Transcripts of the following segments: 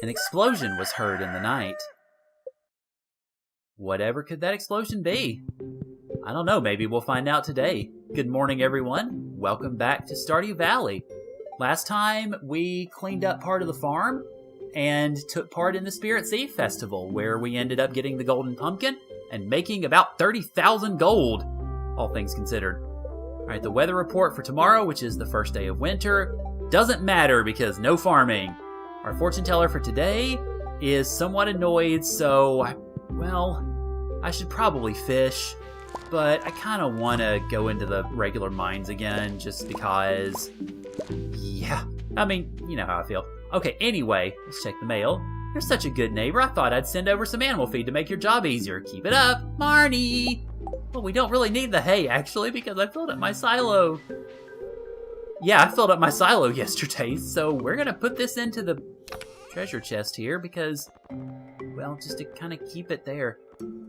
An explosion was heard in the night. Whatever could that explosion be? I don't know, maybe we'll find out today. Good morning, everyone. Welcome back to Stardew Valley. Last time, we cleaned up part of the farm and took part in the Spirit Seed Festival, where we ended up getting the golden pumpkin and making about 30,000 gold, all things considered. Alright, the weather report for tomorrow, which is the first day of winter, doesn't matter because no farming. Our fortune teller for today is somewhat annoyed, so, well, I should probably fish, but I kind of want to go into the regular mines again just because, yeah, I mean, you know how I feel. Okay, anyway, let's check the mail. You're such a good neighbor, I thought I'd send over some animal feed to make your job easier. Keep it up, Marnie! Well, we don't really need the hay, actually, because I filled up my silo. Yeah, I filled up my silo yesterday, so we're going to put this into the treasure chest here because, well, just to kind of keep it there.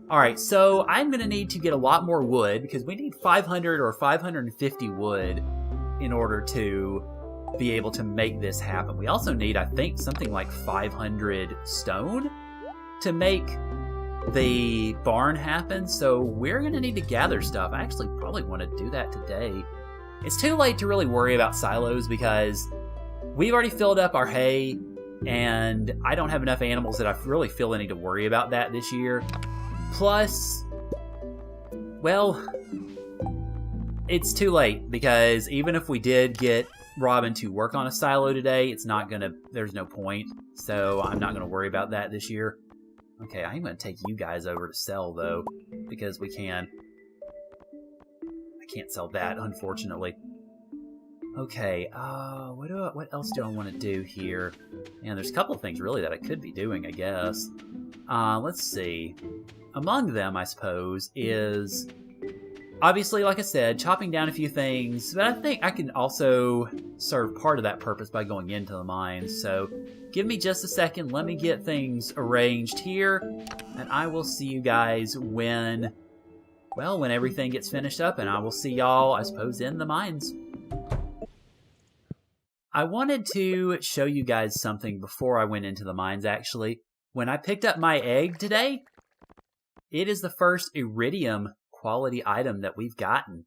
Alright, so I'm going to need to get a lot more wood because we need 500 or 550 wood in order to be able to make this happen. We also need, I think, something like 500 stone to make the barn happen, so we're going to need to gather stuff. I actually probably want to do that today. It's too late to really worry about silos because we've already filled up our hay, and I don't have enough animals that I really feel any to worry about that this year. Plus, well, it's too late because even if we did get Robin to work on a silo today, it's not gonna, there's no point. So I'm not gonna worry about that this year. Okay, I'm gonna take you guys over to sell though, because we can. I can't sell that, unfortunately. Okay, what else do I want to do here? And there's a couple of things really that I could be doing, I guess. Let's see. Among them, I suppose, is obviously, like I said, chopping down a few things, but I think I can also serve part of that purpose by going into the mines. So give me just a second, let me get things arranged here, and I will see you guys when, well, when everything gets finished up, and I will see y'all, I suppose, in the mines. I wanted to show you guys something before I went into the mines, actually. When I picked up my egg today, it is the first iridium quality item that we've gotten,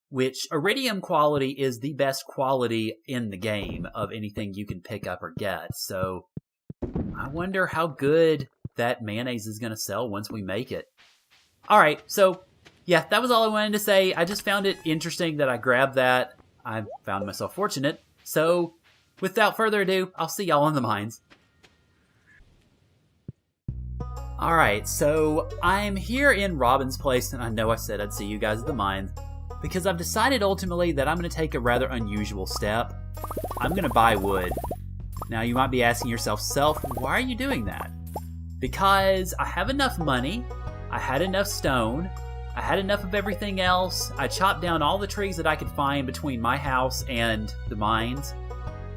which iridium quality is the best quality in the game of anything you can pick up or get. So I wonder how good that mayonnaise is going to sell once we make it. All right, so yeah, that was all I wanted to say. I just found it interesting that I grabbed that. I found myself fortunate. So without further ado, I'll see y'all in the mines. Alright, so I'm here in Robin's place, and I know I said I'd see you guys at the mines, because I've decided ultimately that I'm going to take a rather unusual step. I'm going to buy wood. Now you might be asking yourself, Self, why are you doing that? Because I have enough money, I had enough stone, I had enough of everything else, I chopped down all the trees that I could find between my house and the mines,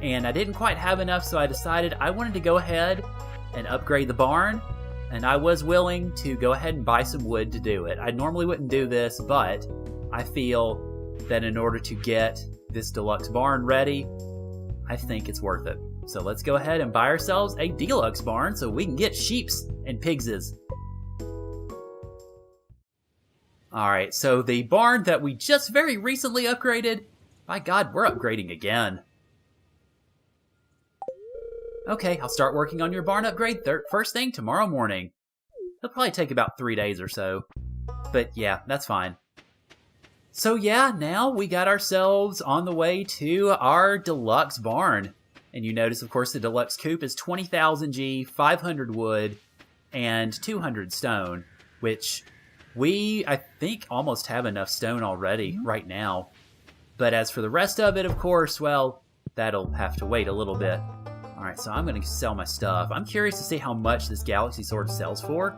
and I didn't quite have enough, so I decided I wanted to go ahead and upgrade the barn. And I was willing to go ahead and buy some wood to do it. I normally wouldn't do this, but I feel that in order to get this deluxe barn ready, I think it's worth it. So let's go ahead and buy ourselves a deluxe barn so we can get sheeps and pigses. Alright, so the barn that we just very recently upgraded, by God, we're upgrading again. Okay, I'll start working on your barn upgrade first thing tomorrow morning. It'll probably take about 3 days or so. But yeah, that's fine. So yeah, now we got ourselves on the way to our deluxe barn. And you notice, of course, the deluxe coop is 20,000 G, 500 wood, and 200 stone. Which we, I think, almost have enough stone already right now. But as for the rest of it, of course, well, that'll have to wait a little bit. Alright, so I'm going to sell my stuff. I'm curious to see how much this Galaxy Sword sells for.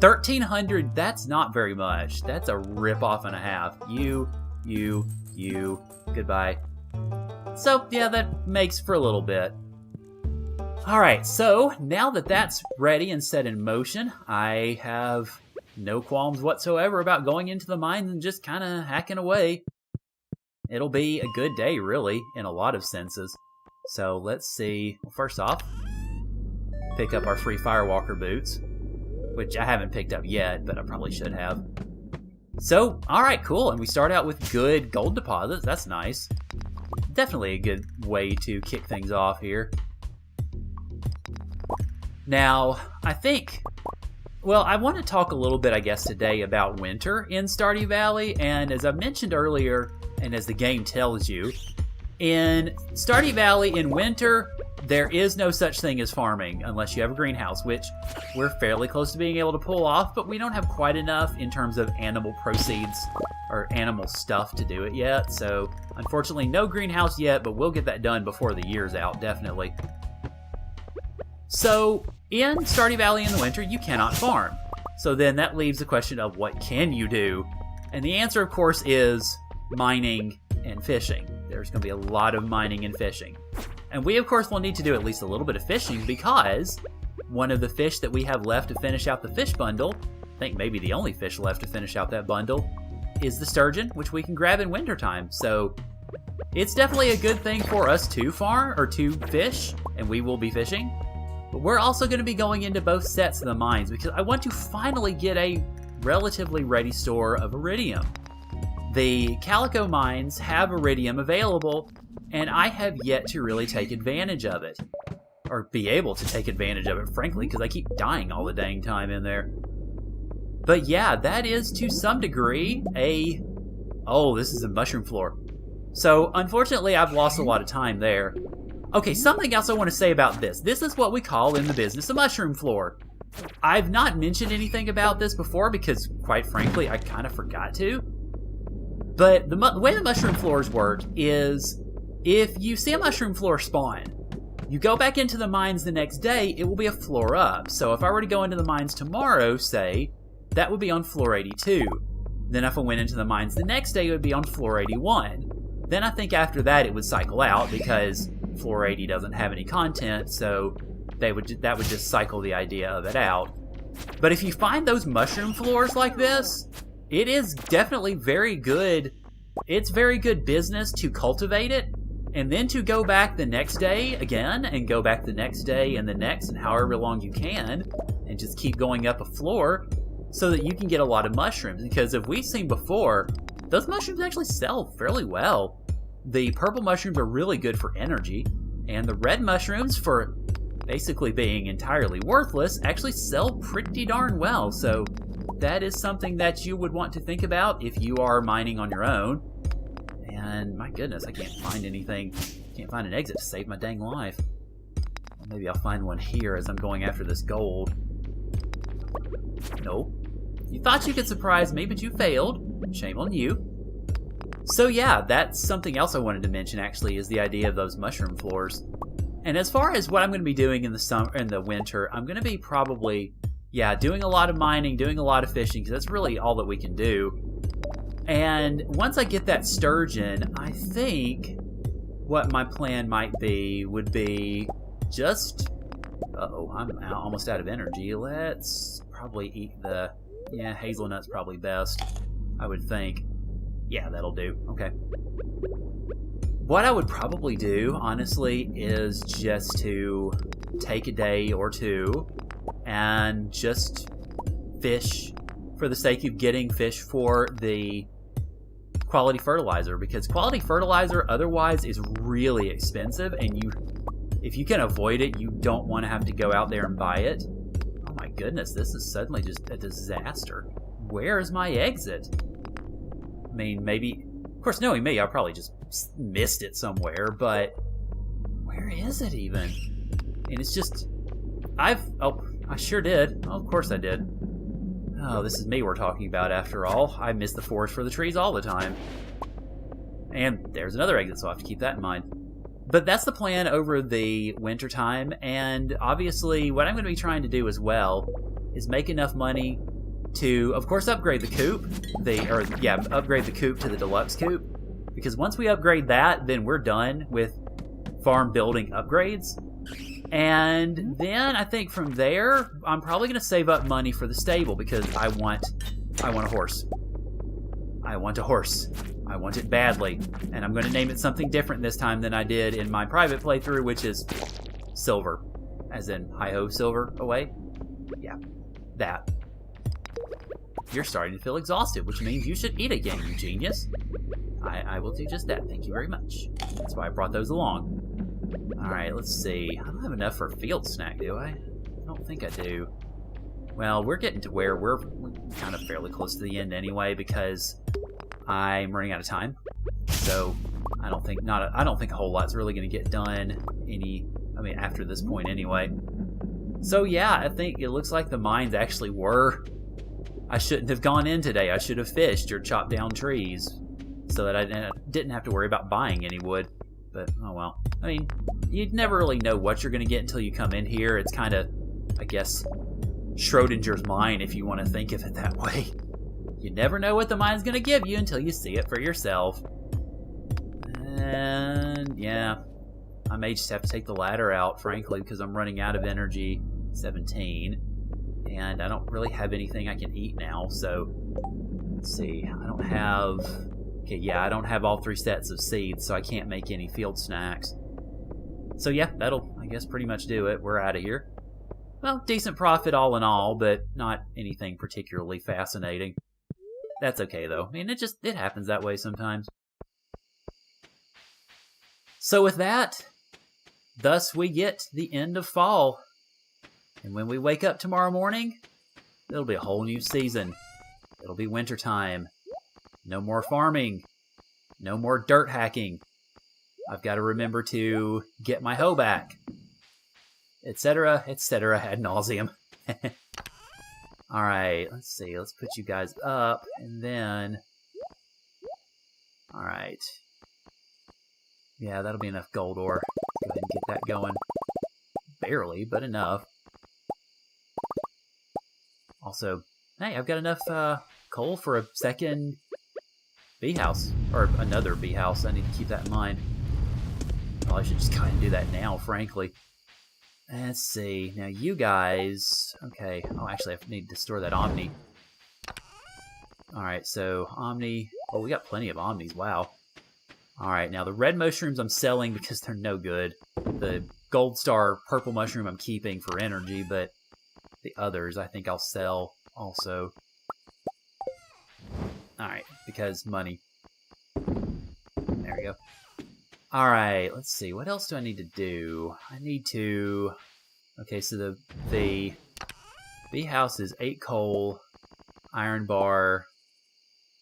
1,300, that's not very much. That's a rip-off and a half. You, goodbye. So, yeah, that makes for a little bit. Alright, so now that that's ready and set in motion, I have no qualms whatsoever about going into the mines and just kind of hacking away. It'll be a good day, really, in a lot of senses. So let's see. Well, first off, pick up our free Firewalker boots, which I haven't picked up yet, but I probably should have. So, alright, cool, and we start out with good gold deposits. That's nice. Definitely a good way to kick things off here. Now, I think... Well, I want to talk a little bit, I guess, today about winter in Stardew Valley, and as I mentioned earlier, and as the game tells you, in Stardew Valley in winter, there is no such thing as farming unless you have a greenhouse, which we're fairly close to being able to pull off, but we don't have quite enough in terms of animal proceeds or animal stuff to do it yet, so unfortunately no greenhouse yet, but we'll get that done before the year's out, definitely. So, in Stardew Valley in the winter, you cannot farm. So then that leaves the question of what can you do? And the answer, of course, is mining and fishing. There's going to be a lot of mining and fishing. And we, of course, will need to do at least a little bit of fishing because one of the fish that we have left to finish out the fish bundle, I think maybe the only fish left to finish out that bundle, is the sturgeon, which we can grab in wintertime. So it's definitely a good thing for us to farm or to fish, and we will be fishing. But we're also going to be going into both sets of the mines because I want to finally get a relatively ready store of iridium. The Calico mines have iridium available, and I have yet to really take advantage of it. Or be able to take advantage of it, frankly, because I keep dying all the dang time in there. But yeah, that is to some degree a... Oh, this is a mushroom floor. So, unfortunately, I've lost a lot of time there. Okay, something else I want to say about this. This is what we call in the business a mushroom floor. I've not mentioned anything about this before because, quite frankly, I kind of forgot to. But the way the mushroom floors work is if you see a mushroom floor spawn, you go back into the mines the next day, it will be a floor up. So if I were to go into the mines tomorrow, say, that would be on floor 82. Then if I went into the mines the next day, it would be on floor 81. Then I think after that it would cycle out because floor 80 doesn't have any content, so that would just cycle the idea of it out. But if you find those mushroom floors like this, it is definitely very good. It's very good business to cultivate it, and then to go back the next day again, and go back the next day and the next, and however long you can, and just keep going up a floor so that you can get a lot of mushrooms. Because as we've seen before, those mushrooms actually sell fairly well. The purple mushrooms are really good for energy, and the red mushrooms, for basically being entirely worthless, actually sell pretty darn well. So that is something that you would want to think about if you are mining on your own. And my goodness, I can't find anything. Can't find an exit to save my dang life. Well, maybe I'll find one here as I'm going after this gold. Nope. You thought you could surprise me, but you failed. Shame on you. So yeah, that's something else I wanted to mention actually, is the idea of those mushroom floors. And as far as what I'm going to be doing in the summer, in the winter, I'm going to be probably, yeah, doing a lot of mining, doing a lot of fishing, because that's really all that we can do. And once I get that sturgeon, I think what my plan might be would be just... Uh-oh, I'm almost out of energy. Let's probably eat the... Yeah, hazelnut's probably best, I would think. Yeah, that'll do. Okay. What I would probably do, honestly, is just to take a day or two and just fish for the sake of getting fish for the quality fertilizer, because quality fertilizer otherwise is really expensive, and if you can avoid it, you don't want to have to go out there and buy it. Oh my goodness, this is suddenly just a disaster. Where is my exit? I mean, maybe... Of course, knowing me, I probably just missed it somewhere, but... Where is it, even? And it's just... Oh, I sure did. Oh, of course I did. Oh, this is me we're talking about, after all. I miss the forest for the trees all the time. And there's another exit, so I have to keep that in mind. But that's the plan over the winter time, and obviously what I'm going to be trying to do as well is make enough money to, of course, upgrade the coop. Upgrade the coop to the deluxe coop. Because once we upgrade that, then we're done with farm building upgrades. And then I think from there, I'm probably going to save up money for the stable, because I want a horse. I want a horse. I want it badly. And I'm going to name it something different this time than I did in my private playthrough, which is Silver. As in, hi-ho, silver away? Yeah, that. You're starting to feel exhausted, which means you should eat again, you genius. I will do just that, thank you very much. That's why I brought those along. Alright, let's see. I don't have enough for a field snack, do I? I don't think I do. Well, we're getting to where we're kind of fairly close to the end anyway, because I'm running out of time. So I don't think a whole lot's really going to get done after this point anyway. So yeah, I think it looks like the mines actually were. I shouldn't have gone in today. I should have fished or chopped down trees so that I didn't have to worry about buying any wood. But oh well. I mean, you'd never really know what you're going to get until you come in here. It's kind of, I guess, Schrodinger's mine, if you want to think of it that way. You never know what the mine's going to give you until you see it for yourself. And yeah, I may just have to take the ladder out, frankly, because I'm running out of energy. 17. And I don't really have anything I can eat now, so let's see. I don't have all 3 sets of seeds, so I can't make any field snacks. So yeah, that'll, I guess, pretty much do it. We're out of here. Well, decent profit all in all, but not anything particularly fascinating. That's okay, though. I mean, it happens that way sometimes. So with that, thus we get the end of fall. And when we wake up tomorrow morning, it'll be a whole new season. It'll be wintertime. No more farming. No more dirt hacking. I've got to remember to get my hoe back. Etc., ad nauseum. Alright, let's see. Let's put you guys up, and then... Alright. Yeah, that'll be enough gold ore. Go ahead and get that going. Barely, but enough. Also, hey, I've got enough coal for a second bee house. Or another bee house. I need to keep that in mind. Probably should just go ahead and do that now, frankly. Let's see. Now, you guys... Okay. Oh, actually, I need to store that Omni. Alright, so Omni... Oh, we got plenty of Omnis. Wow. Alright, now the red mushrooms I'm selling because they're no good. The gold star purple mushroom I'm keeping for energy, but the others I think I'll sell also. Alright, because money. There we go. Alright, let's see. What else do I need to do? I need to... Okay, so the bee house is 8 coal, iron bar,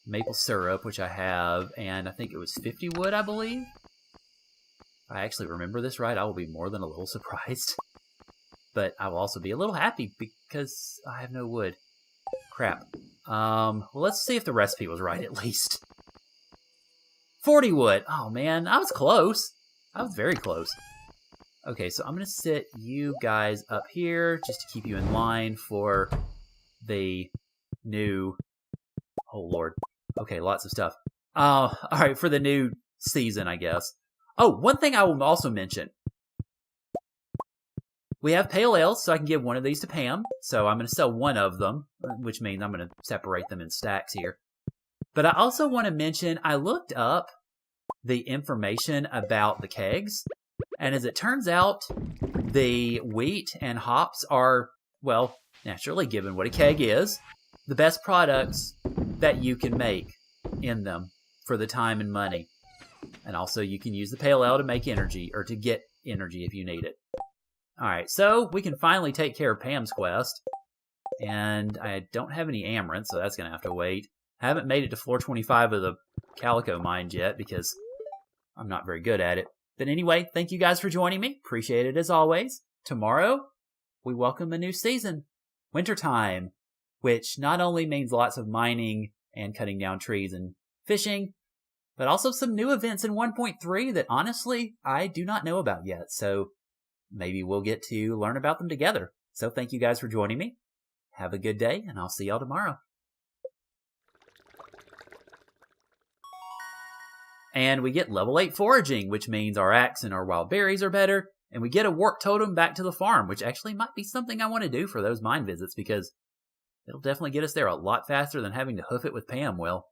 maple syrup, which I have, and I think it was 50 wood, I believe. If I actually remember this right, I will be more than a little surprised. But I will also be a little happy because I have no wood. Crap. Well, let's see if the recipe was right at least. 40 wood. Oh, man. I was close. I was very close. Okay, so I'm going to sit you guys up here just to keep you in line for the new... Oh, Lord. Okay, lots of stuff. All right, for the new season, I guess. Oh, one thing I will also mention. We have pale ales, so I can give one of these to Pam. So I'm going to sell one of them, which means I'm going to separate them in stacks here. But I also want to mention, I looked up the information about the kegs. And as it turns out, the wheat and hops are, well, naturally, given what a keg is, the best products that you can make in them for the time and money. And also you can use the pale ale to make energy, or to get energy if you need it. Alright, so we can finally take care of Pam's quest. And I don't have any amaranth, so that's going to have to wait. I haven't made it to floor 25 of the Calico mines yet, because I'm not very good at it. But anyway, thank you guys for joining me. Appreciate it as always. Tomorrow, we welcome a new season. Wintertime. Which not only means lots of mining and cutting down trees and fishing, but also some new events in 1.3 that honestly I do not know about yet. So maybe we'll get to learn about them together. So thank you guys for joining me. Have a good day, and I'll see y'all tomorrow. And we get level 8 foraging, which means our axe and our wild berries are better. And we get a work totem back to the farm, which actually might be something I want to do for those mine visits, because it'll definitely get us there a lot faster than having to hoof it with Pam will.